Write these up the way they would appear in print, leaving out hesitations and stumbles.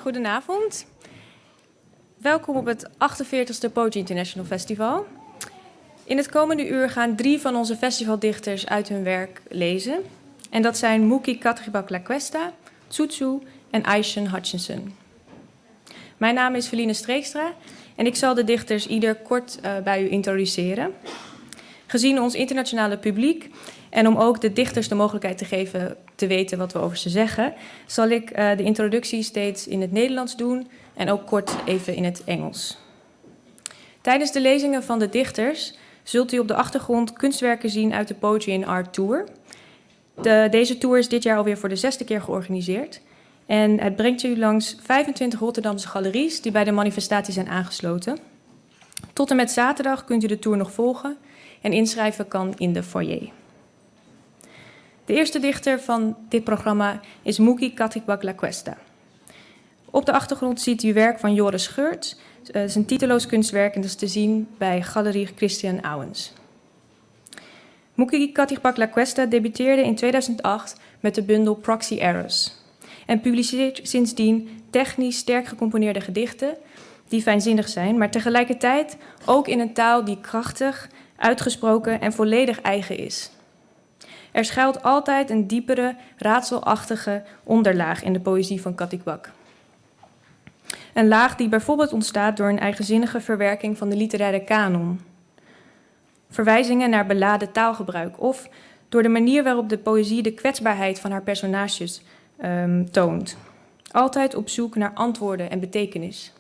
Goedenavond. Welkom op het 48e Poetry International Festival. In het komende uur gaan 3 van onze festivaldichters uit hun werk lezen. En dat zijn Mookie Katigbak-Lacuesta, Zhu Zhu en Ishion Hutchinson. Mijn naam is Feline Streekstra en ik zal de dichters ieder kort bij u introduceren. Gezien ons internationale publiek en om ook de dichters de mogelijkheid te geven te weten wat we over ze zeggen, zal ik de introductie steeds in het Nederlands doen en ook kort even in het Engels. Tijdens de lezingen van de dichters zult u op de achtergrond kunstwerken zien uit de Poetry in Art Tour. Deze tour is dit jaar alweer voor de 6e keer georganiseerd. En het brengt u langs 25 Rotterdamse galeries die bij de manifestatie zijn aangesloten. Tot en met zaterdag kunt u de tour nog volgen en inschrijven kan in de foyer. De eerste dichter van dit programma is Mookie Katigbak-Lacuesta. Op de achtergrond ziet u werk van Joris Geurts. Het is een titeloos kunstwerk en dat is te zien bij Galerie Christian Ouwens. Mookie Katigbak-Lacuesta debuteerde in 2008 met de bundel Proxy Errors en publiceert sindsdien technisch sterk gecomponeerde gedichten die fijnzinnig zijn, maar tegelijkertijd ook in een taal die krachtig, uitgesproken en volledig eigen is. Er schuilt altijd een diepere, raadselachtige onderlaag in de poëzie van Katigbak. Een laag die bijvoorbeeld ontstaat door een eigenzinnige verwerking van de literaire kanon, verwijzingen naar beladen taalgebruik of door de manier waarop de poëzie de kwetsbaarheid van haar personages toont. Altijd op zoek naar antwoorden en betekenis.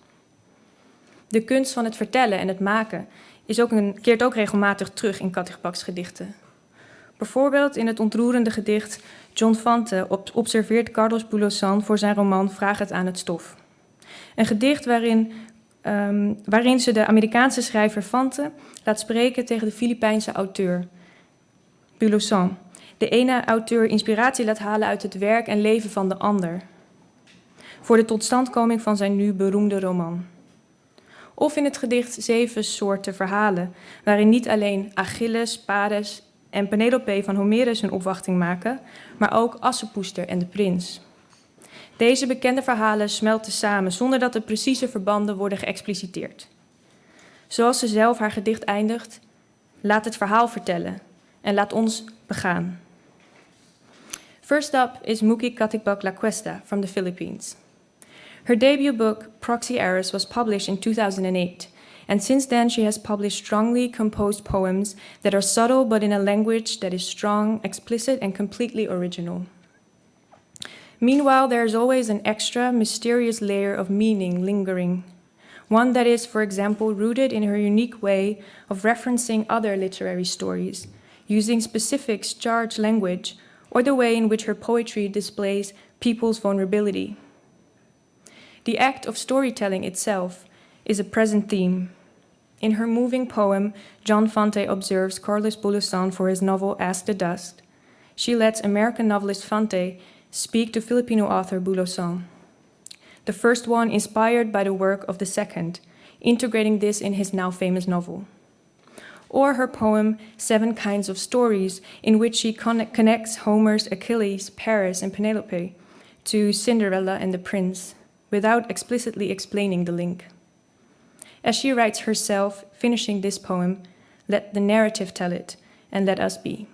De kunst van het vertellen en het maken keert ook regelmatig terug in Katigbaks gedichten. Bijvoorbeeld in het ontroerende gedicht John Fante observeert Carlos Bulosan voor zijn roman Vraag het aan het stof. Een gedicht waarin ze de Amerikaanse schrijver Fante laat spreken tegen de Filipijnse auteur Bulosan. De ene auteur inspiratie laat halen uit het werk en leven van de ander, voor de totstandkoming van zijn nu beroemde roman. Of in het gedicht 7 soorten verhalen, waarin niet alleen Achilles, Paris en Penelope van Homerus hun opwachting maken, maar ook Assepoester en de prins. Deze bekende verhalen smelten samen zonder dat de precieze verbanden worden geëxpliciteerd. Zoals ze zelf haar gedicht eindigt, laat het verhaal vertellen en laat ons begaan. First up is Mookie Katigbak-Lacuesta from the Philippines. Her debut book, Proxy Errors, was published in 2008, and since then she has published strongly composed poems that are subtle but in a language that is strong, explicit, and completely original. Meanwhile, there is always an extra, mysterious layer of meaning lingering, one that is, for example, rooted in her unique way of referencing other literary stories, using specific charged language, or the way in which her poetry displays people's vulnerability. The act of storytelling itself is a present theme. In her moving poem, John Fante observes Carlos Bulosan for his novel Ask the Dust. She lets American novelist Fante speak to Filipino author Bulosan, the first one inspired by the work of the second, integrating this in his now famous novel. Or her poem 7 Kinds of Stories, in which she connects Homer's Achilles, Paris, and Penelope to Cinderella and the Prince, without explicitly explaining the link. As she writes herself, finishing this poem, let the narrative tell it, and let us be.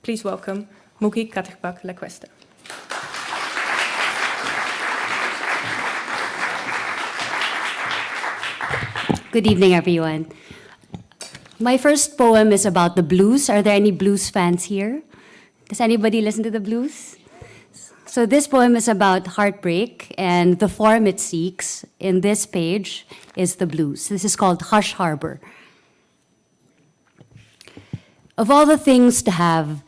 Please welcome Mookie Katigbak-Lacuesta. Good evening, everyone. My first poem is about the blues. Are there any blues fans here? Does anybody listen to the blues? So this poem is about heartbreak, and the form it seeks in this page is the blues. This is called Hush Harbor. Of all the things to have,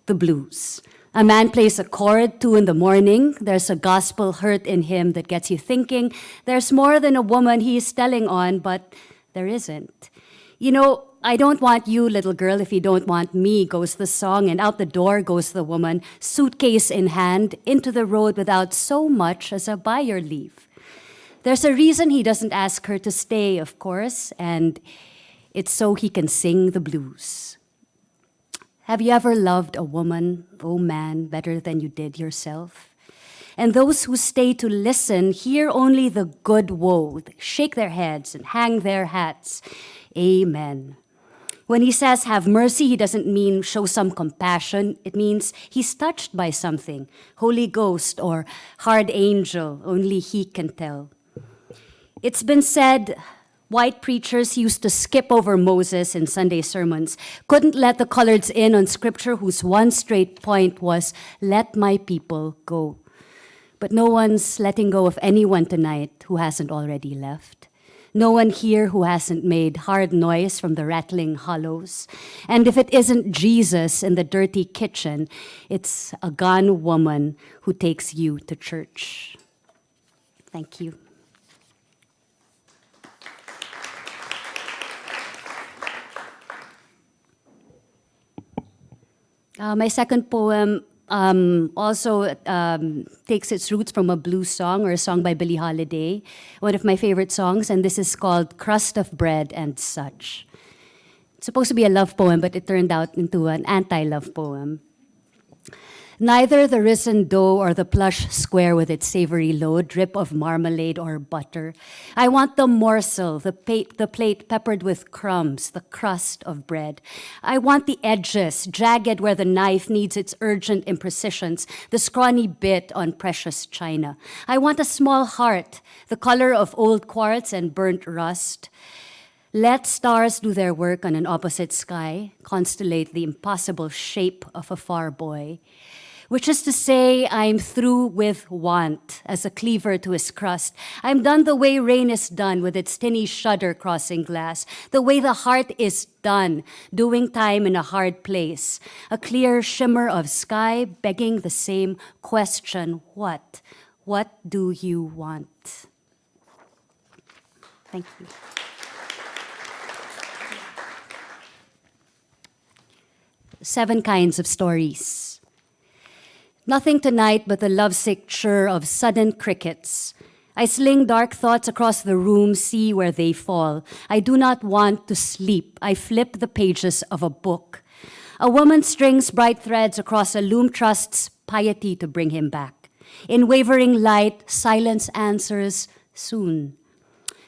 the blues. A man plays a chord 2 in the morning. There's a gospel hurt in him that gets you thinking. There's more than a woman he is telling on, but there isn't. You know, I don't want you, little girl, if you don't want me, goes the song, and out the door goes the woman, suitcase in hand, into the road without so much as a by your leave. There's a reason he doesn't ask her to stay, of course, and it's so he can sing the blues. Have you ever loved a woman, oh man, better than you did yourself? And those who stay to listen hear only the good woe. They shake their heads and hang their hats. Amen. When he says have mercy, he doesn't mean show some compassion. It means he's touched by something, Holy Ghost or hard angel, only he can tell. It's been said white preachers used to skip over Moses in Sunday sermons, couldn't let the coloreds in on scripture whose one straight point was, let my people go. But no one's letting go of anyone tonight who hasn't already left. No one here who hasn't made hard noise from the rattling hollows. And if it isn't Jesus in the dirty kitchen, it's a gone woman who takes you to church. Thank you. My second poem also takes its roots from a blues song or a song by Billie Holiday, one of my favorite songs, and this is called Crust of Bread and Such. It's supposed to be a love poem, but it turned out into an anti-love poem. Neither the risen dough or the plush square with its savory load, drip of marmalade or butter. I want the morsel, the plate peppered with crumbs, the crust of bread. I want the edges, jagged where the knife needs its urgent imprecisions, the scrawny bit on precious china. I want a small heart, the color of old quartz and burnt rust. Let stars do their work on an opposite sky, constellate the impossible shape of a far boy. Which is to say, I'm through with want as a cleaver to his crust. I'm done the way rain is done with its tinny shudder crossing glass, the way the heart is done, doing time in a hard place, a clear shimmer of sky begging the same question, what? What do you want? Thank you. Seven kinds of stories. Nothing tonight but the lovesick chirr of sudden crickets. I sling dark thoughts across the room, see where they fall. I do not want to sleep. I flip the pages of a book. A woman strings bright threads across a loom trust's piety to bring him back. In wavering light, silence answers, soon.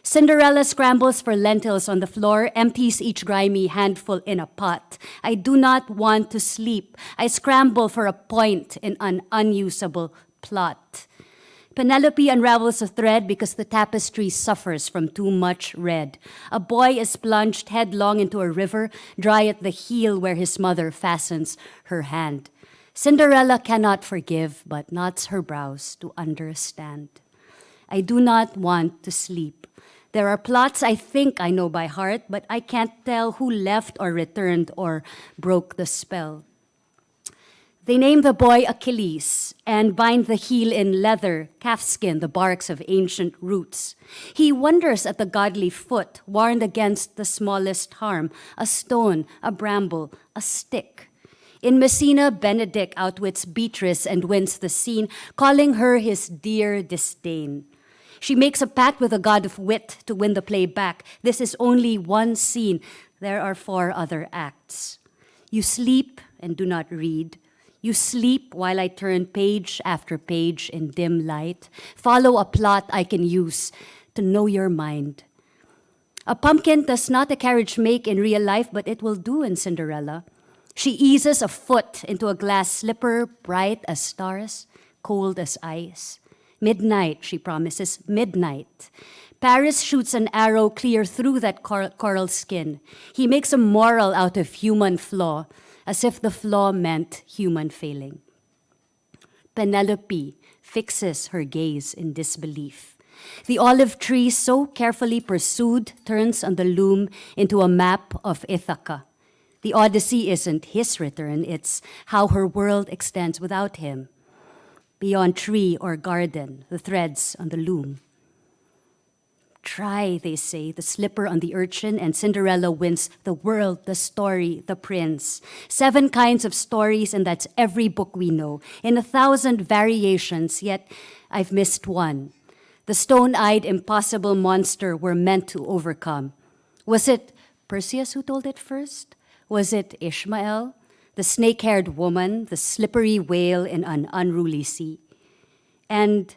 Cinderella scrambles for lentils on the floor, empties each grimy handful in a pot. I do not want to sleep. I scramble for a point in an unusable plot. Penelope unravels a thread because the tapestry suffers from too much red. A boy is plunged headlong into a river, dry at the heel where his mother fastens her hand. Cinderella cannot forgive, but knots her brows to understand. I do not want to sleep. There are plots I think I know by heart, but I can't tell who left or returned or broke the spell. They name the boy Achilles and bind the heel in leather, calfskin, the barks of ancient roots. He wonders at the godly foot, warned against the smallest harm, a stone, a bramble, a stick. In Messina, Benedict outwits Beatrice and wins the scene, calling her his dear disdain. She makes a pact with the god of wit to win the play back. This is only one scene. There are 4 other acts. You sleep and do not read. You sleep while I turn page after page in dim light. Follow a plot I can use to know your mind. A pumpkin does not a carriage make in real life, but it will do in Cinderella. She eases a foot into a glass slipper, bright as stars, cold as ice. Midnight, she promises, midnight. Paris shoots an arrow clear through that coral skin. He makes a moral out of human flaw, as if the flaw meant human failing. Penelope fixes her gaze in disbelief. The olive tree, so carefully pursued, turns on the loom into a map of Ithaca. The Odyssey isn't his return, it's how her world extends without him. Beyond tree or garden, the threads on the loom. Try, they say, the slipper on the urchin, and Cinderella wins the world, the story, the prince. 7 kinds of stories, and that's every book we know, in 1,000 variations, yet I've missed one. The stone-eyed, impossible monster we're meant to overcome. Was it Perseus who told it first? Was it Ishmael? The snake-haired woman, the slippery whale in an unruly sea. And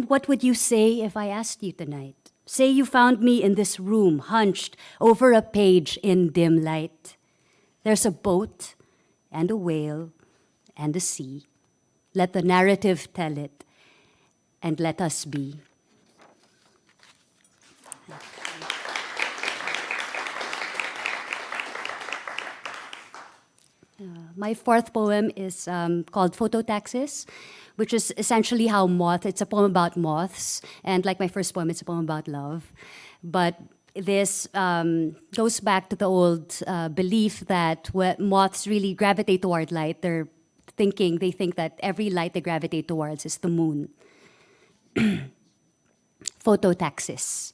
what would you say if I asked you tonight? Say you found me in this room, hunched over a page in dim light. There's a boat and a whale and a sea. Let the narrative tell it, and let us be. My fourth poem is called Phototaxis, which is essentially how it's a poem about moths, and like my first poem, it's a poem about love. But this goes back to the old belief that moths really gravitate toward light. They think that every light they gravitate towards is the moon. Phototaxis.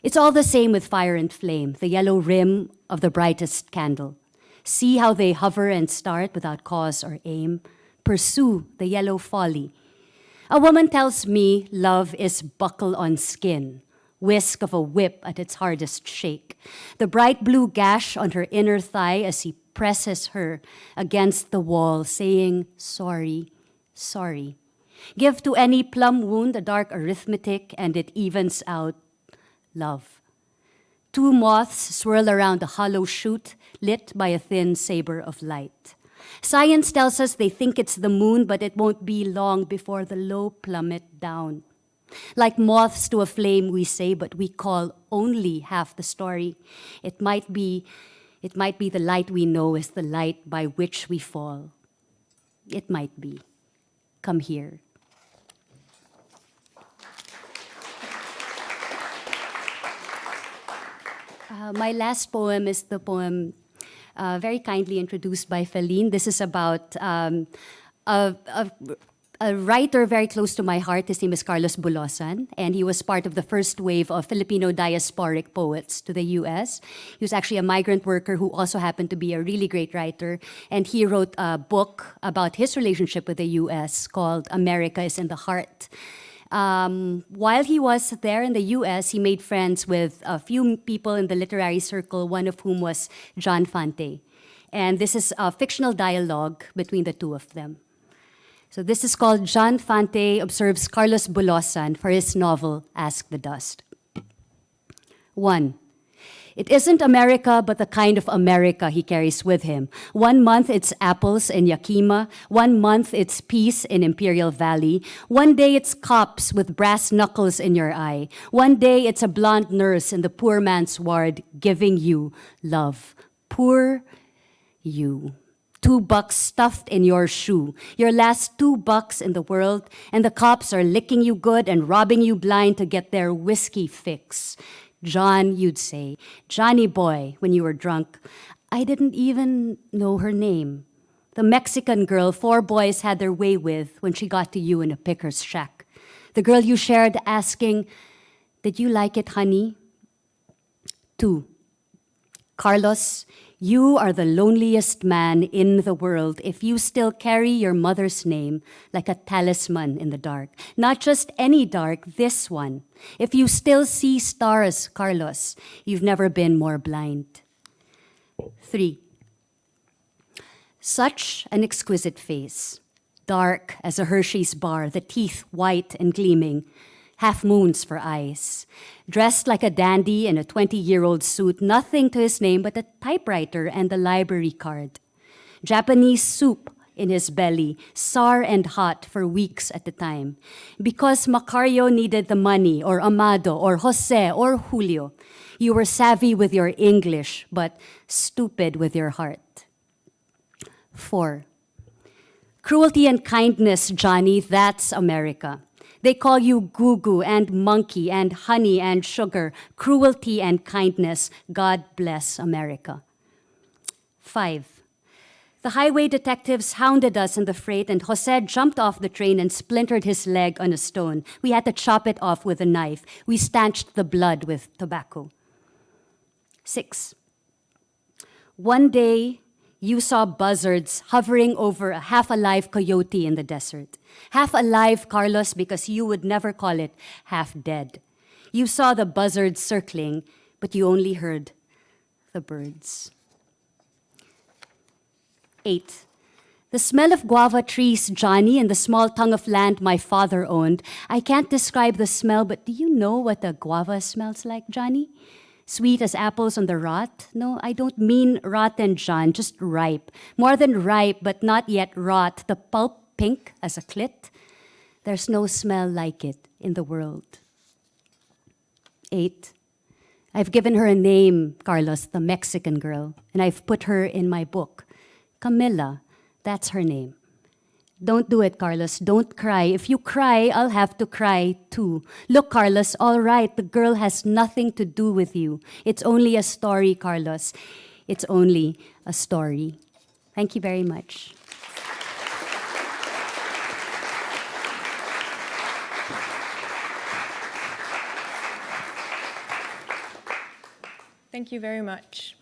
It's all the same with fire and flame, the yellow rim of the brightest candle. See how they hover and start without cause or aim. Pursue the yellow folly. A woman tells me love is buckle on skin, whisk of a whip at its hardest shake. The bright blue gash on her inner thigh as he presses her against the wall, saying, sorry, sorry. Give to any plum wound a dark arithmetic, and it evens out love. Two moths swirl around a hollow shoot lit by a thin saber of light. Science tells us they think it's the moon, but it won't be long before the low plummet down. Like moths to a flame, we say, but we call only half the story. It might be the light we know is the light by which we fall. It might be. Come here. My last poem is the poem very kindly introduced by Feline. This is about a writer very close to my heart. His name is Carlos Bulosan, and he was part of the first wave of Filipino diasporic poets to the U.S. He was actually a migrant worker who also happened to be a really great writer, and he wrote a book about his relationship with the U.S. called America is in the Heart. While he was there in the U.S., he made friends with a few people in the literary circle, one of whom was John Fante. And this is a fictional dialogue between the two of them. So this is called John Fante Observes Carlos Bulosan for his novel, Ask the Dust. 1. It isn't America, but the kind of America he carries with him. 1 month it's apples in Yakima. 1 month it's peace in Imperial Valley. 1 day it's cops with brass knuckles in your eye. 1 day it's a blonde nurse in the poor man's ward giving you love. Poor you. $2 stuffed in your shoe. Your last $2 in the world, and the cops are licking you good and robbing you blind to get their whiskey fix. John, you'd say, Johnny boy, when you were drunk. I didn't even know her name. The Mexican girl 4 boys had their way with when she got to you in a picker's shack. The girl you shared asking, did you like it, honey? 2. Carlos, you are the loneliest man in the world if you still carry your mother's name like a talisman in the dark. Not just any dark, this one. If you still see stars, Carlos, you've never been more blind. 3. Such an exquisite face, dark as a Hershey's bar, the teeth white and gleaming, half moons for eyes. Dressed like a dandy in a 20-year-old suit, nothing to his name but a typewriter and a library card. Japanese soup in his belly, sour and hot for weeks at a time. Because Macario needed the money, or Amado, or Jose, or Julio. You were savvy with your English, but stupid with your heart. 4. Cruelty and kindness, Johnny, that's America. They call you goo-goo and monkey and honey and sugar, cruelty and kindness. God bless America. 5. The highway detectives hounded us in the freight, and Jose jumped off the train and splintered his leg on a stone. We had to chop it off with a knife. We stanched the blood with tobacco. 6. One day, you saw buzzards hovering over a half-alive coyote in the desert. Half-alive, Carlos, because you would never call it half-dead. You saw the buzzards circling, but you only heard the birds. 8. The smell of guava trees, Johnny, and the small tongue of land my father owned. I can't describe the smell, but do you know what a guava smells like, Johnny? Sweet as apples on the rot? No, I don't mean rotten, John, just ripe. More than ripe, but not yet rot. The pulp pink as a clit. There's no smell like it in the world. 8. I've given her a name, Carlos, the Mexican girl, and I've put her in my book. Camilla, that's her name. Don't do it, Carlos. Don't cry. If you cry, I'll have to cry too. Look, Carlos, all right, the girl has nothing to do with you. It's only a story, Carlos. It's only a story. Thank you very much. Thank you very much.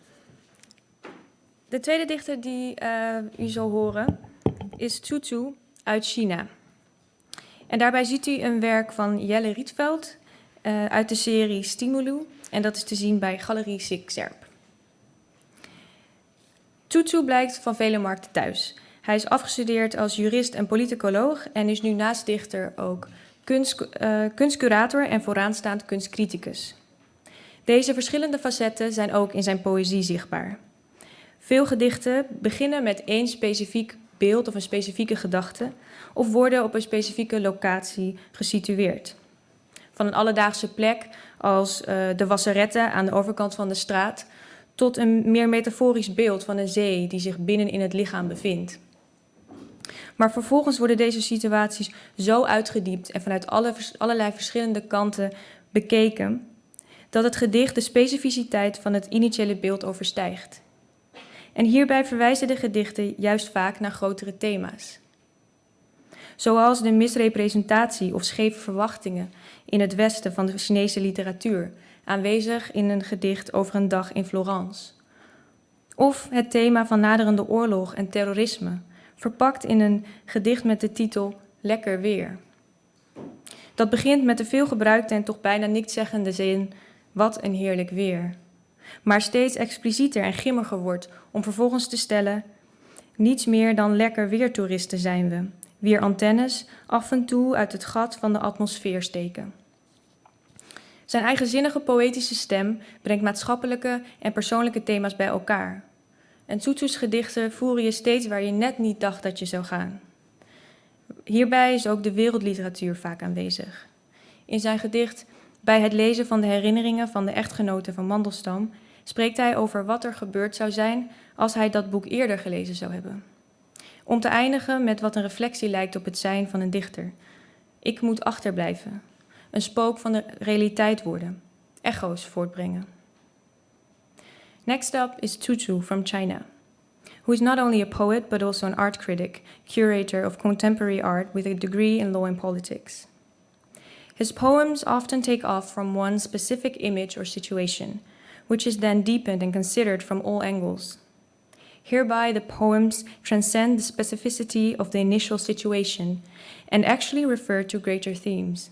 De tweede dichter die u zal horen is Zhu Zhu uit China. En daarbij ziet u een werk van Jelle Rietveld uit de serie Stimulu. En dat is te zien bij Galerie Sikzerp. Zhu Zhu blijkt van vele markten thuis. Hij is afgestudeerd als jurist en politicoloog en is nu naast dichter ook kunstcurator en vooraanstaand kunstcriticus. Deze verschillende facetten zijn ook in zijn poëzie zichtbaar. Veel gedichten beginnen met één specifiek beeld of een specifieke gedachte of worden op een specifieke locatie gesitueerd. Van een alledaagse plek als de wasserette aan de overkant van de straat tot een meer metaforisch beeld van een zee die zich binnen in het lichaam bevindt. Maar vervolgens worden deze situaties zo uitgediept en vanuit allerlei verschillende kanten bekeken dat het gedicht de specificiteit van het initiële beeld overstijgt. En hierbij verwijzen de gedichten juist vaak naar grotere thema's. Zoals de misrepresentatie of scheve verwachtingen in het westen van de Chinese literatuur, aanwezig in een gedicht over een dag in Florence. Of het thema van naderende oorlog en terrorisme, verpakt in een gedicht met de titel Lekker weer. Dat begint met de veelgebruikte en toch bijna nietszeggende zin: wat een heerlijk weer. Maar steeds explicieter en grimmiger wordt om vervolgens te stellen: niets meer dan lekker weertoeristen zijn we, wier antennes af en toe uit het gat van de atmosfeer steken. Zijn eigenzinnige poëtische stem brengt maatschappelijke en persoonlijke thema's bij elkaar. En Zhu Zhu's gedichten voeren je steeds waar je net niet dacht dat je zou gaan. Hierbij is ook de wereldliteratuur vaak aanwezig. In zijn gedicht Bij het lezen van de herinneringen van de echtgenoten van Mandelstam spreekt hij over wat er gebeurd zou zijn als hij dat boek eerder gelezen zou hebben. Om te eindigen met wat een reflectie lijkt op het zijn van een dichter. Ik moet achterblijven, een spook van de realiteit worden, echo's voortbrengen. Next up is Zhu Zhu from China, who is not only a poet but also an art critic, curator of contemporary art with a degree in law and politics. His poems often take off from one specific image or situation, which is then deepened and considered from all angles. Hereby, the poems transcend the specificity of the initial situation and actually refer to greater themes.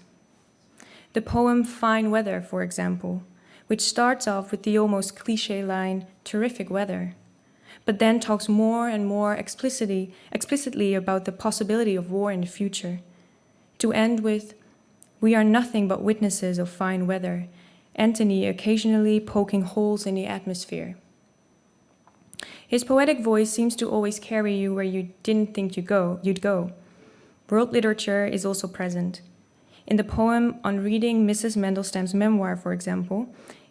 The poem Fine Weather, for example, which starts off with the almost cliché line, terrific weather, but then talks more and more explicitly about the possibility of war in the future, to end with, we are nothing but witnesses of fine weather, Anthony occasionally poking holes in the atmosphere. His poetic voice seems to always carry you where you didn't think you'd go. World literature is also present. In the poem On Reading Mrs. Mandelstam's Memoir, for example,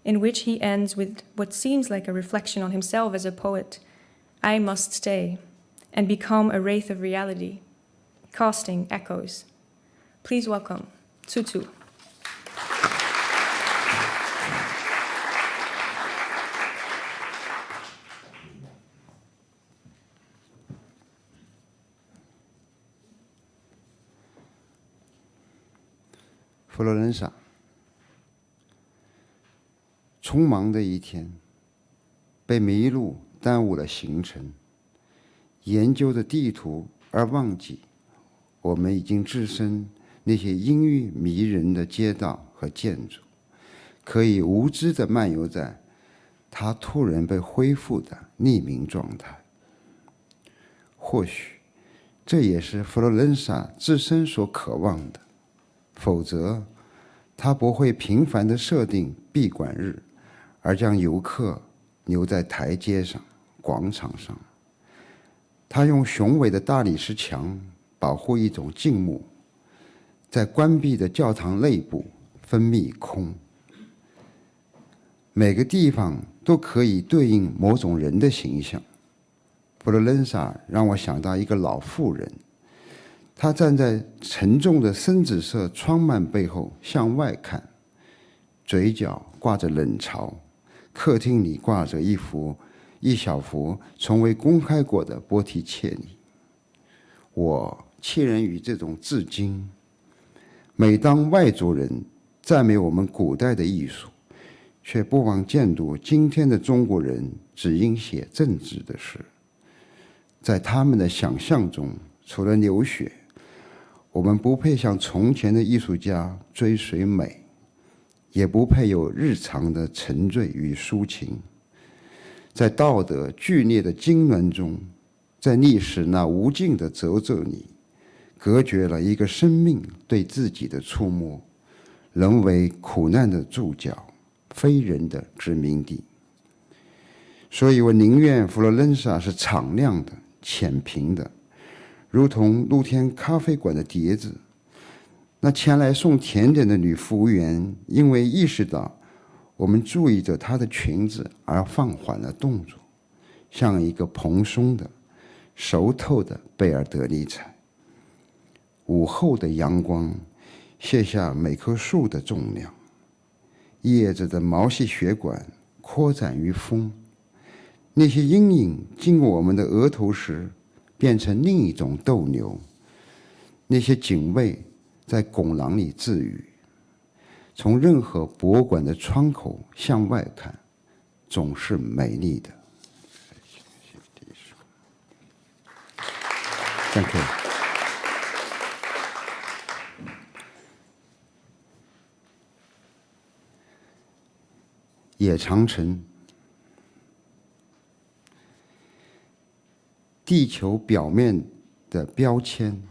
in which he ends with what seems like a reflection on himself as a poet, I must stay and become a wraith of reality, casting echoes. Please welcome Zhu Zhu.佛罗伦萨，匆忙的一天，被迷路耽误了行程，研究着地图而忘记，我们已经置身那些阴郁迷人的街道和建筑，可以无知地漫游在它突然被恢复的匿名状态。或许这也是佛罗伦萨自身所渴望的，否则他不会频繁地设定闭馆日，而将游客留在台阶上、广场上。他用雄伟的大理石墙保护一种静穆，在关闭的教堂内部分泌空。每个地方都可以对应某种人的形象。佛罗伦萨让我想到一个老妇人，她站在沉重的深紫色窗幔背后向外看，嘴角挂着冷嘲。客厅里挂着一小幅从未公开过的波提切利。我弃人于这种至今。每当外族人赞美我们古代的艺术，却不忘见读今天的中国人只应写政治的事。在他们的想象中，除了流血，我们不配像从前的艺术家追随美，也不配有日常的沉醉与抒情。在道德剧烈的痉挛中，在历史那无尽的褶皱里，隔绝了一个生命对自己的触摸，人为苦难的注脚，非人的殖民地。所以我宁愿佛罗伦萨是敞亮的、浅平的，如同露天咖啡馆的碟子。那前来送甜点的女服务员因为意识到我们注意着她的裙子而放缓了动作，像一个蓬松的、熟透的贝尔德尼彩。午后的阳光卸下每棵树的重量，叶子的毛细血管扩展于风。那些阴影经过我们的额头时，变成另一种逗留。那些警卫在拱廊里自语。从任何博物馆的窗口向外看，总是美丽的。Thank you。野长城，地球表面的标签，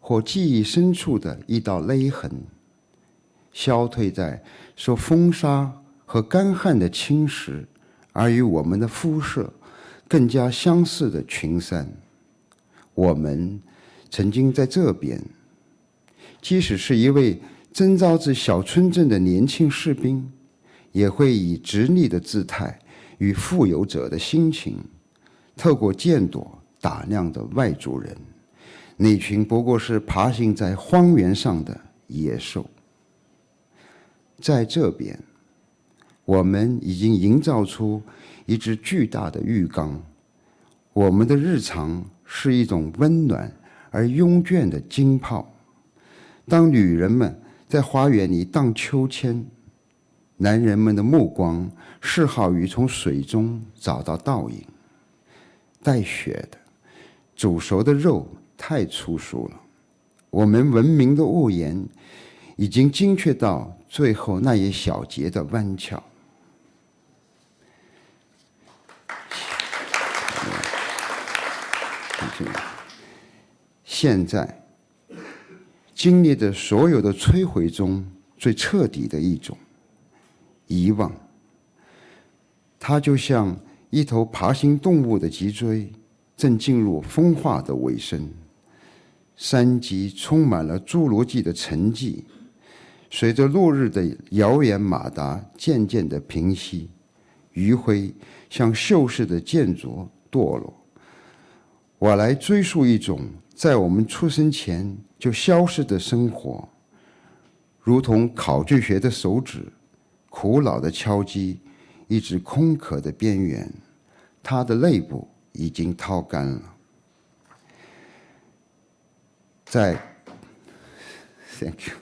或记忆深处的一道勒痕，消退在受风沙和干旱的侵蚀，而与我们的肤色更加相似的群山。我们曾经在这边，即使是一位征召自小村镇的年轻士兵，也会以直立的姿态与富有者的心情，透过箭朵打量着外族人，那群不过是爬行在荒原上的野兽。在这边，我们已经营造出一只巨大的浴缸，我们的日常是一种温暖而慵倦的浸泡。当女人们在花园里荡秋千，男人们的目光嗜好于从水中找到倒影。带血的、煮熟的肉太粗俗了，我们文明的屋檐已经精确到最后那一小节的弯翘。现在经历着所有的摧毁中最彻底的一种遗忘，它就像一头爬行动物的脊椎正进入风化的尾声，山脊充满了侏罗纪的沉寂。随着落日的遥远马达渐渐地平息，余晖像锈蚀的建筑堕落。我来追溯一种在我们出生前就消失的生活，如同考据学的手指苦恼地敲击一只空壳的边缘，它的内部已经掏干了。Thank you。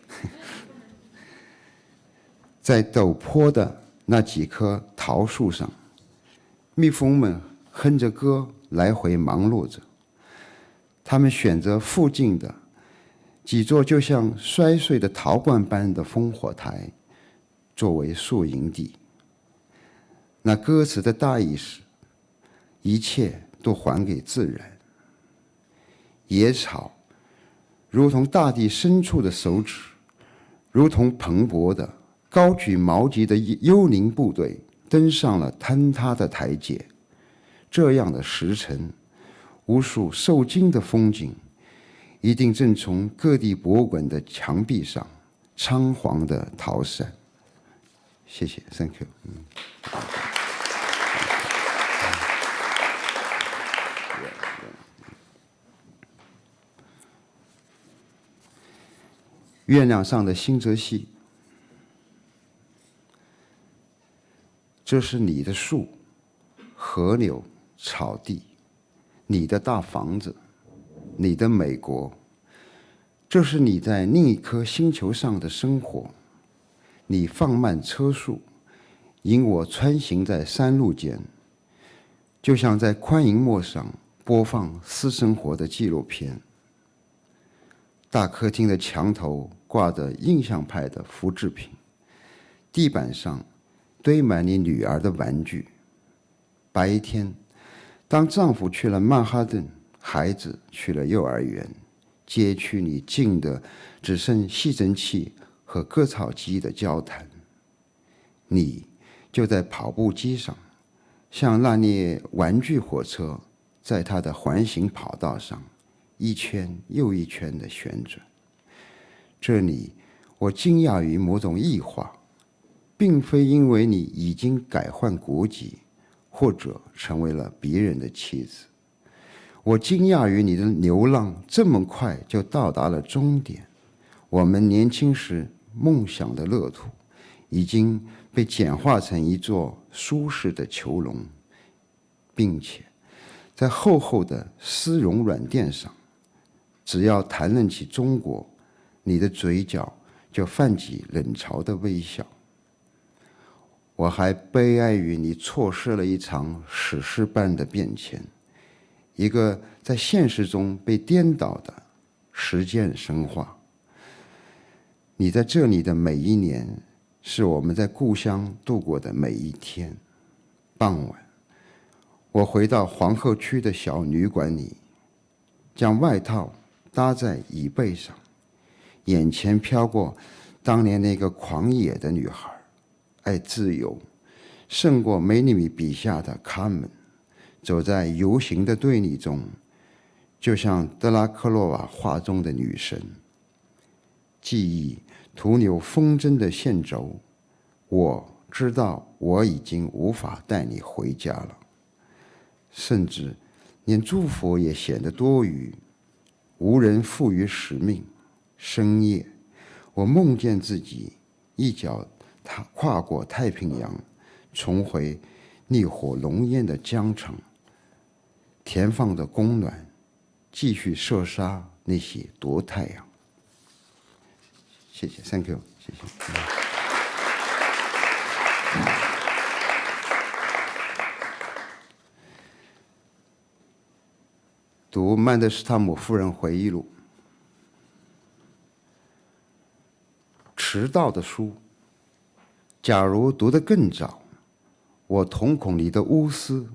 在陡坡的那几棵桃树上，蜜蜂们哼着歌来回忙碌着。他们选择附近的几座就像摔碎的陶罐般的烽火台作为宿营地。那歌词的大意是：一切都还给自然。野草如同大地深处的手指，如同蓬勃的高举矛旗的幽灵部队登上了坍塌的台阶。这样的时辰，无数受惊的风景一定正从各地博物馆的墙壁上仓皇地逃散。谢谢 ，Thank you。月亮上的星泽系，这是你的树、河流、草地，你的大房子，你的美国。这是你在另一颗星球上的生活。你放慢车速，引我穿行在山路间，就像在宽银幕上播放私生活的纪录片。大客厅的墙头挂着印象派的复制品，地板上堆满你女儿的玩具。白天，当丈夫去了曼哈顿，孩子去了幼儿园，街区里静的只剩吸尘器和割草机的交谈。你就在跑步机上，像那列玩具火车在它的环形跑道上一圈又一圈的旋转。这里我惊讶于某种异化，并非因为你已经改换国籍或者成为了别人的妻子，我惊讶于你的流浪这么快就到达了终点。我们年轻时梦想的乐土已经被简化成一座舒适的囚笼，并且在厚厚的丝绒软垫上，只要谈论起中国，你的嘴角就泛起冷嘲的微笑。我还悲哀于你错失了一场史诗般的变迁，一个在现实中被颠倒的实践神话。你在这里的每一年，是我们在故乡度过的每一天。傍晚，我回到皇后区的小旅馆里，将外套搭在椅背上，眼前飘过当年那个狂野的女孩，爱自由，胜过梅里米笔下的卡门。走在游行的队里中，就像德拉克洛瓦画中的女神。记忆徒留风筝的线轴，我知道我已经无法带你回家了，甚至连祝福也显得多余。无人赋予使命。深夜，我梦见自己一脚跨过太平洋，重回烈火浓烟的疆场，填放的供暖，继续射杀那些夺太阳。谢谢 ，Thank you， 谢谢。读曼德施塔姆夫人回忆录。迟到的书，假如读得更早，我瞳孔里的钨丝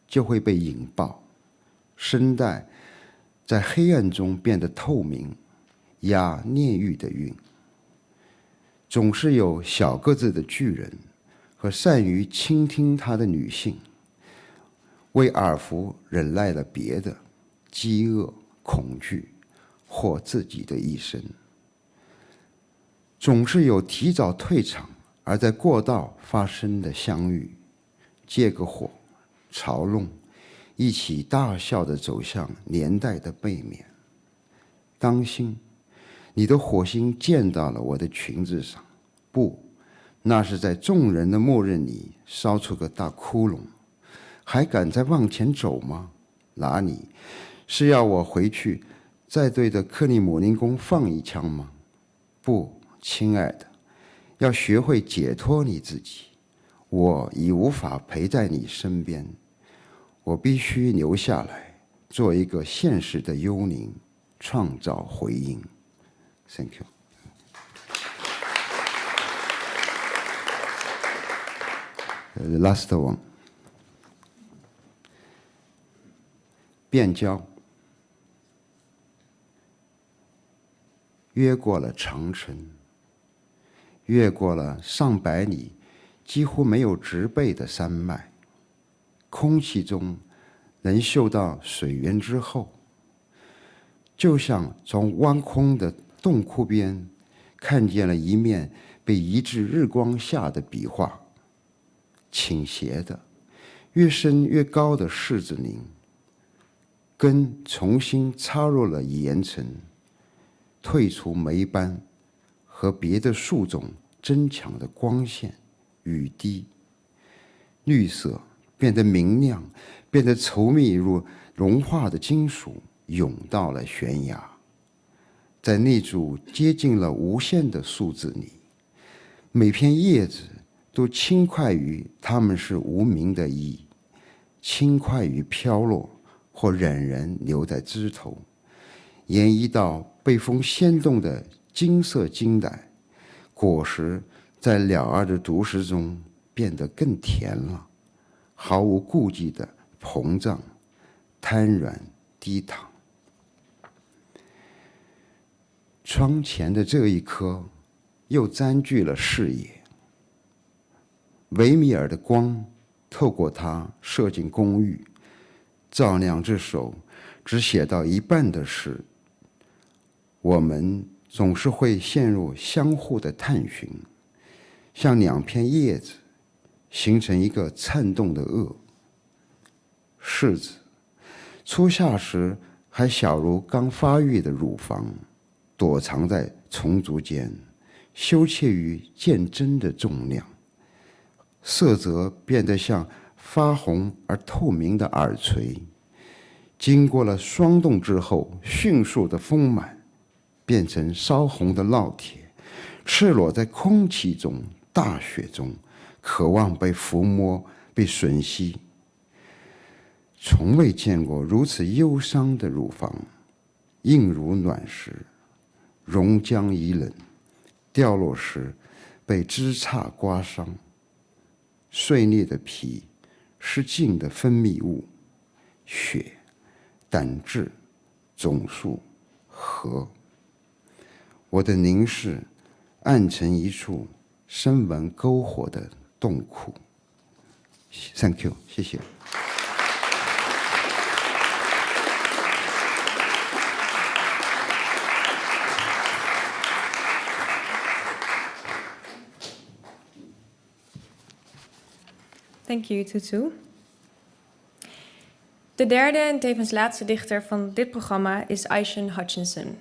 就会被引爆，声带在黑暗中变得透明，押炼狱的韵。总是有小个子的巨人和善于倾听他的女性，为耳福忍耐了别的饥饿、恐惧或自己的一生。总是有提早退场而在过道发生的相遇，借个火嘲弄，一起大笑地走向年代的背面。当心，你的火星溅到了我的裙子上，不，那是在众人的默认里烧出个大窟窿。还敢再往前走吗？哪里？是要我回去再对着克里姆林宫放一枪吗？不，亲爱的，要学会解脱你自己。我已无法陪在你身边，我必须留下来，做一个现实的幽灵，创造回音。Thank you。The last one。变焦。越过了长城，越过了上百里几乎没有植被的山脉，空气中能嗅到水源之后，就像从弯空的洞窟边看见了一面被移至日光下的壁画，倾斜的越深越高的柿子林，根重新插入了岩层，退出霉斑和别的树种增强的光线、雨滴，绿色变得明亮，变得稠密如融化的金属，涌到了悬崖。在那组接近了无限的数字里，每片叶子都轻快于它们是无名的意，轻快于飘落或冉冉留在枝头，演绎到被风掀动的金色茎带，果实在鸟儿的毒食中变得更甜了，毫无顾忌的膨胀、瘫软、低躺。窗前的这一棵又占据了视野，维米尔的光透过它射进公寓，照亮这首只写到一半的诗。我们总是会陷入相互的探寻，像两片叶子形成一个颤动的萼。柿子初夏时还小如刚发育的乳房，躲藏在丛竹间，羞怯于见真的重量，色泽变得像发红而透明的耳垂，经过了霜冻之后迅速的丰满，变成烧红的烙铁，赤裸在空气中、大雪中，渴望被抚摸、被吮吸。从未见过如此忧伤的乳房，硬如卵石，熔浆已冷，掉落时被枝杈刮伤，碎裂的皮是茎的分泌物，血、胆汁、种树、核。我的凝视暗成一处深纹篝火的洞窟。Thank you， 谢谢。Thank you, Zhu Zhu. De derde en tevens laatste dichter van dit programma is Ishion Hutchinson.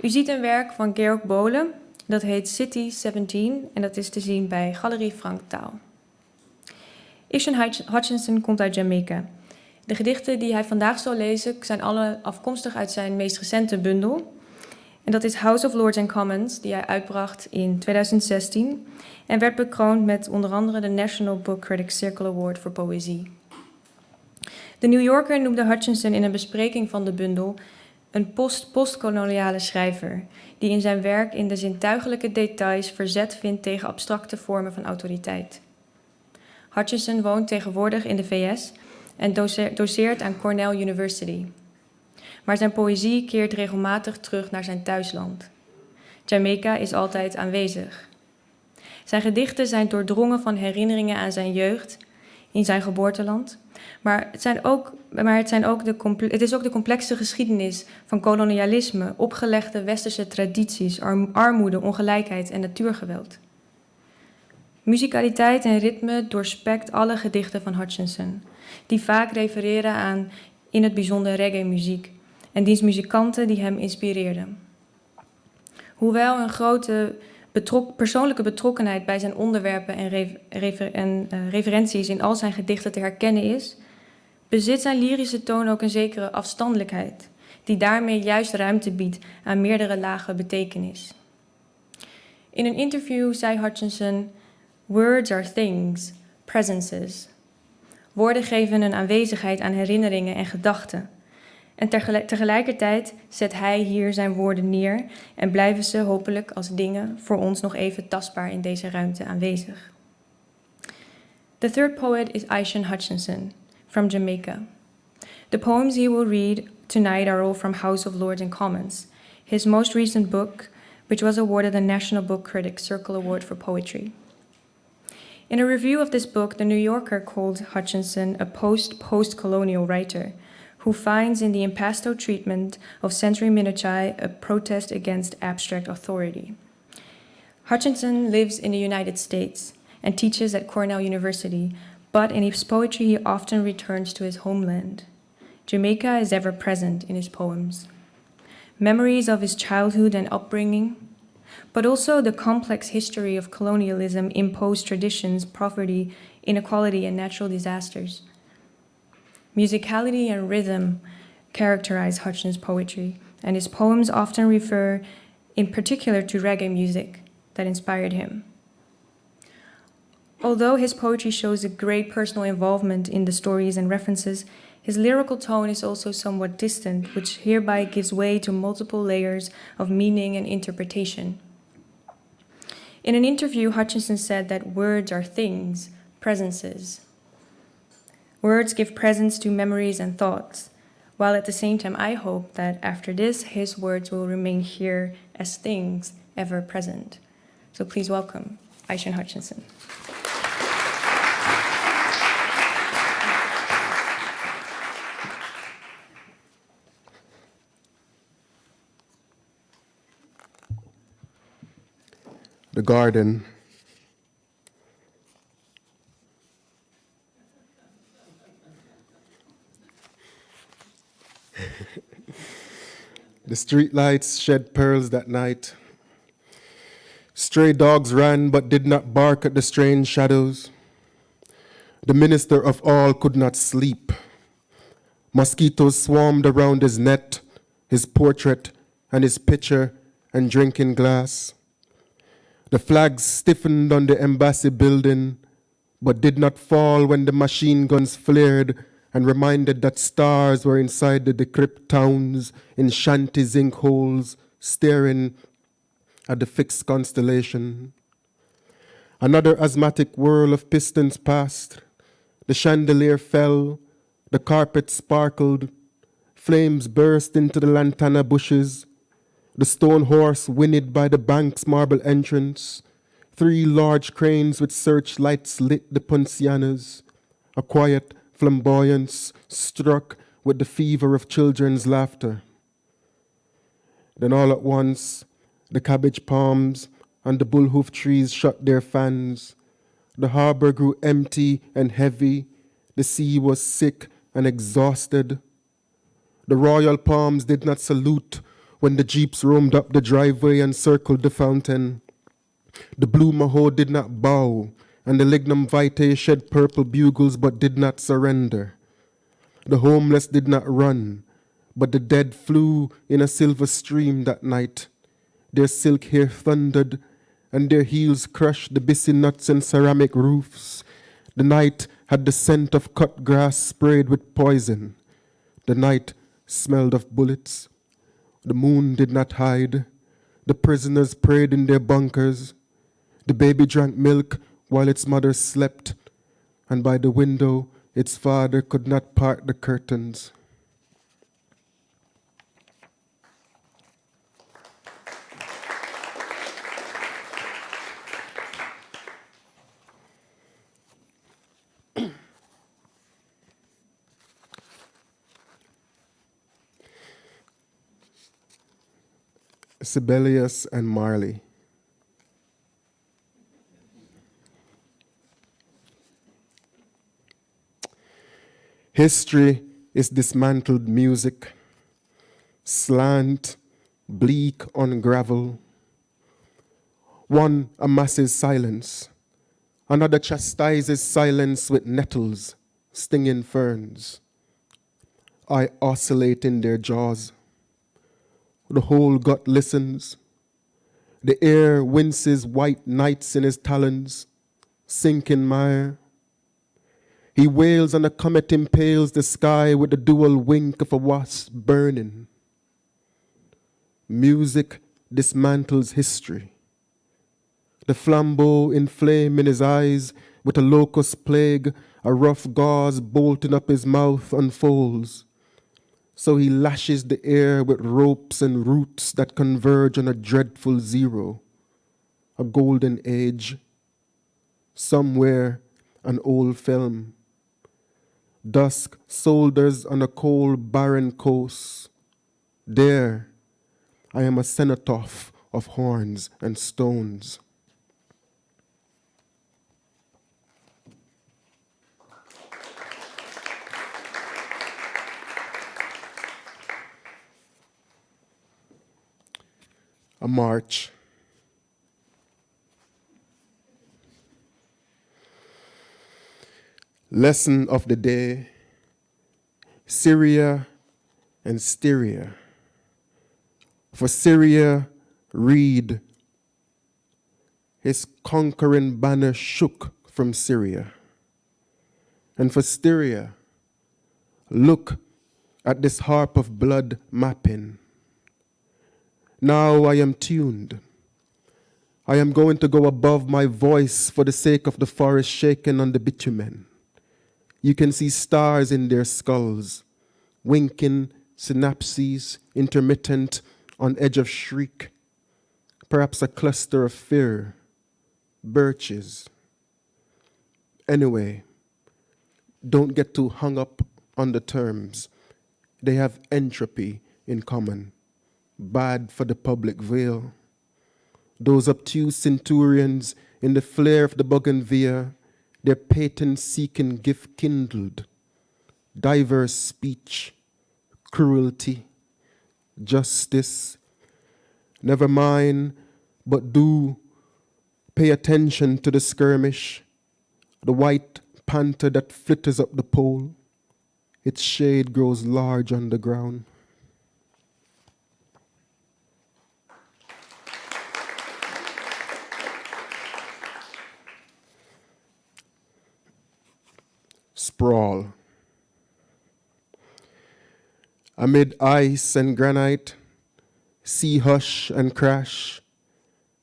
U ziet een werk van Georg Bohle, dat heet City 17 en dat is te zien bij Galerie Frank Taal. Ishion Hutchinson komt uit Jamaica. De gedichten die hij vandaag zal lezen zijn alle afkomstig uit zijn meest recente bundel. En dat is House of Lords and Commons, die hij uitbracht in 2016 en werd bekroond met onder andere de National Book Critics Circle Award voor poëzie. De New Yorker noemde Hutchinson in een bespreking van de bundel een postkoloniale schrijver, die in zijn werk in de zintuigelijke details verzet vindt tegen abstracte vormen van autoriteit. Hutchinson woont tegenwoordig in de VS en doceert aan Cornell University. Maar zijn poëzie keert regelmatig terug naar zijn thuisland. Jamaica is altijd aanwezig. Zijn gedichten zijn doordrongen van herinneringen aan zijn jeugd in zijn geboorteland, maar het is ook de complexe geschiedenis van kolonialisme, opgelegde westerse tradities, armoede, ongelijkheid en natuurgeweld. Muzikaliteit en ritme doorspekt alle gedichten van Hutchinson, die vaak refereren aan in het bijzonder reggae-muziek en diens muzikanten die hem inspireerden. Hoewel een grote persoonlijke betrokkenheid bij zijn onderwerpen en referenties in al zijn gedichten te herkennen is, bezit zijn lyrische toon ook een zekere afstandelijkheid, die daarmee juist ruimte biedt aan meerdere lagen betekenis. In een interview zei Hutchinson: "Words are things, presences." Woorden geven een aanwezigheid aan herinneringen en gedachten. En tegelijkertijd zet hij hier zijn woorden neer en blijven ze hopelijk als dingen voor ons nog even tastbaar in deze ruimte aanwezig. The third poet is Ishion Hutchinson from Jamaica. The poems he will read tonight are all from House of Lords and Commons, his most recent book which was awarded the National Book Critics Circle Award for Poetry. In a review of this book, The New Yorker called Hutchinson a post-colonial writer who finds in the impasto treatment of sensory minutiae a protest against abstract authority. Hutchinson lives in the United States and teaches at Cornell University, but in his poetry he often returns to his homeland. Jamaica is ever present in his poems. Memories of his childhood and upbringing, but also the complex history of colonialism, imposed traditions, poverty, inequality, and natural disasters. Musicality and rhythm characterize Hutchinson's poetry, and his poems often refer in particular to reggae music that inspired him. Although his poetry shows a great personal involvement in the stories and references, his lyrical tone is also somewhat distant, which hereby gives way to multiple layers of meaning and interpretation. In an interview, Hutchinson said that words are things, presences. Words give presence to memories and thoughts, while at the same time I hope that after this, his words will remain here as things ever present. So please welcome Ishion Hutchinson. The garden. The streetlights shed pearls that night. Stray dogs ran but did not bark at the strange shadows. The minister of all could not sleep. Mosquitoes swarmed around his net, his portrait, and his pitcher and drinking glass. The flags stiffened on the embassy building, but did not fall when the machine guns flared and reminded that stars were inside the decrepit towns in shanty zinc holes, staring at the fixed constellation. Another asthmatic whirl of pistons passed. The chandelier fell, the carpet sparkled, flames burst into the lantana bushes. The stone horse whinnied by the bank's marble entrance. 3 large cranes with searchlights lit the poncianas. A quiet flamboyance struck with the fever of children's laughter. Then all at once, the cabbage palms and the bullhoof trees shut their fans. The harbor grew empty and heavy. The sea was sick and exhausted. The royal palms did not salute when the jeeps roamed up the driveway and circled the fountain. The blue maho did not bow, and the lignum vitae shed purple bugles but did not surrender. The homeless did not run, but the dead flew in a silver stream that night. Their silk hair thundered, and their heels crushed the busy nuts and ceramic roofs. The night had the scent of cut grass sprayed with poison. The night smelled of bullets. The moon did not hide. The prisoners prayed in their bunkers. The baby drank milk while its mother slept, and by the window its father could not part the curtains. Sibelius and Marley. History is dismantled music, slant, bleak on gravel. One amasses silence, another chastises silence with nettles, stinging ferns. I oscillate in their jaws. The whole gut listens. The air winces white nights in his talons, sinking mire. He wails and a comet impales the sky with the dual wink of a wasp burning. Music dismantles history. The flambeau in flame in his eyes with a locust plague, a rough gauze bolting up his mouth unfolds. So he lashes the air with ropes and roots that converge on a dreadful zero, a golden age, somewhere an old film. Dusk solders on a cold, barren coast. There, I am a cenotaph of horns and stones. A march. Lesson of the day, Syria and Styria. For Syria, read, his conquering banner shook from Syria. And for Styria, look at this harp of blood mapping. Now I am tuned. I am going to go above my voice for the sake of the forest shaken on the bitumen. You can see stars in their skulls, winking synapses, intermittent, on edge of shriek, perhaps a cluster of fear, birches. Anyway, don't get too hung up on the terms. They have entropy in common, bad for the public veil. Those obtuse centurions in the flare of the bougainvillea, their patent-seeking gift kindled, diverse speech, cruelty, justice. Never mind, but do pay attention to the skirmish, the white panther that flitters up the pole. Its shade grows large on the ground. Sprawl. Amid ice and granite, sea hush and crash,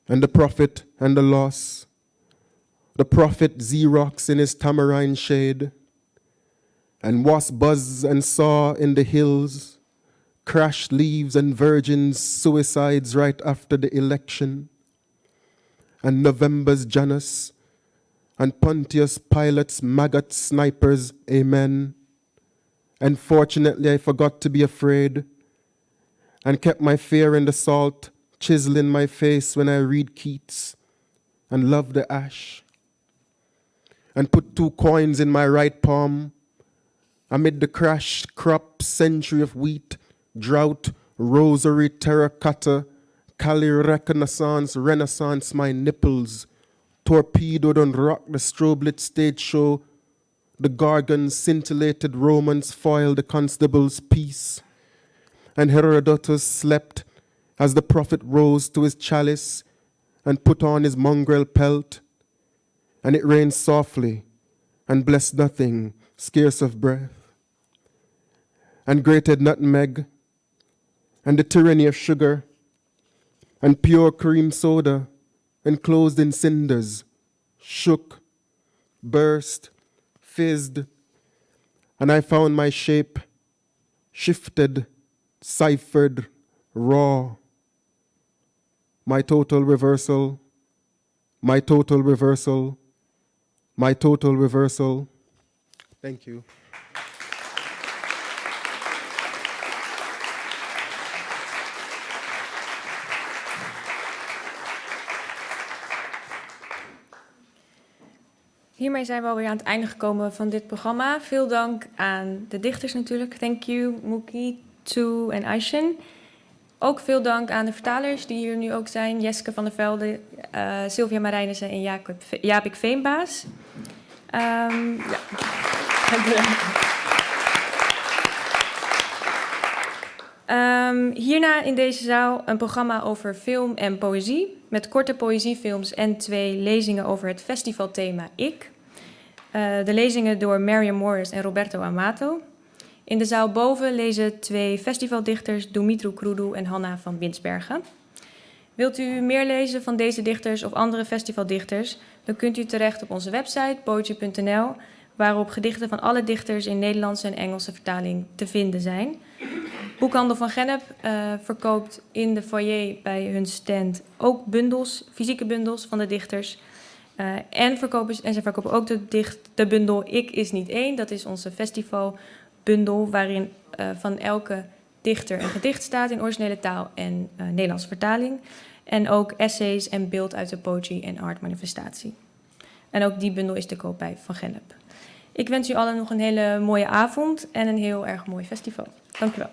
and the prophet and the loss, the prophet Xerox in his tamarind shade, and wasp buzz and saw in the hills, crashed leaves and virgins' suicides right after the election, and November's Janus, and Pontius Pilate's maggot snipers, amen. And fortunately I forgot to be afraid, and kept my fear in the salt, chiseling my face when I read Keats, and love the ash, and put 2 coins in my right palm, amid the crashed crop century of wheat, drought, rosary, terracotta, Cali reconnaissance, renaissance, my nipples, torpedoed on rock the strobe-lit stage show, the Gorgons scintillated Romans foiled the constable's peace, and Herodotus slept as the prophet rose to his chalice and put on his mongrel pelt, and it rained softly and blessed nothing, scarce of breath, and grated nutmeg, and the tyranny of sugar, and pure cream soda, enclosed in cinders, shook, burst, fizzed, and I found my shape, shifted, ciphered, raw. My total reversal, my total reversal, my total reversal. Thank you. Hiermee zijn we alweer aan het einde gekomen van dit programma. Veel dank aan de dichters natuurlijk. Thank you, Mookie, Zhu en Ishion. Ook veel dank aan de vertalers die hier nu ook zijn. Jeske van der Velde, Sylvia Marijnissen en Japik Veenbaas. Ja. Hierna in deze zaal een programma over film en poëzie. Met korte poëziefilms en 2 lezingen over het festivalthema Ik. De lezingen door Mariam Morris en Roberto Amato. In de zaal boven lezen 2 festivaldichters, Dumitru Krudu en Hanna van Winsbergen. Wilt u meer lezen van deze dichters of andere festivaldichters, dan kunt u terecht op onze website poetry.nl, waarop gedichten van alle dichters in Nederlandse en Engelse vertaling te vinden zijn. Boekhandel van Gennep verkoopt in de foyer bij hun stand ook bundels, fysieke bundels van de dichters. En ze verkopen ook de bundel Ik is niet één. Dat is onze festivalbundel waarin van elke dichter een gedicht staat in originele taal en Nederlandse vertaling. En ook essays en beeld uit de Poetry and Art manifestatie. En ook die bundel is te koop bij Van Gennep. Ik wens u allen nog een hele mooie avond en een heel erg mooi festival. Dank u wel.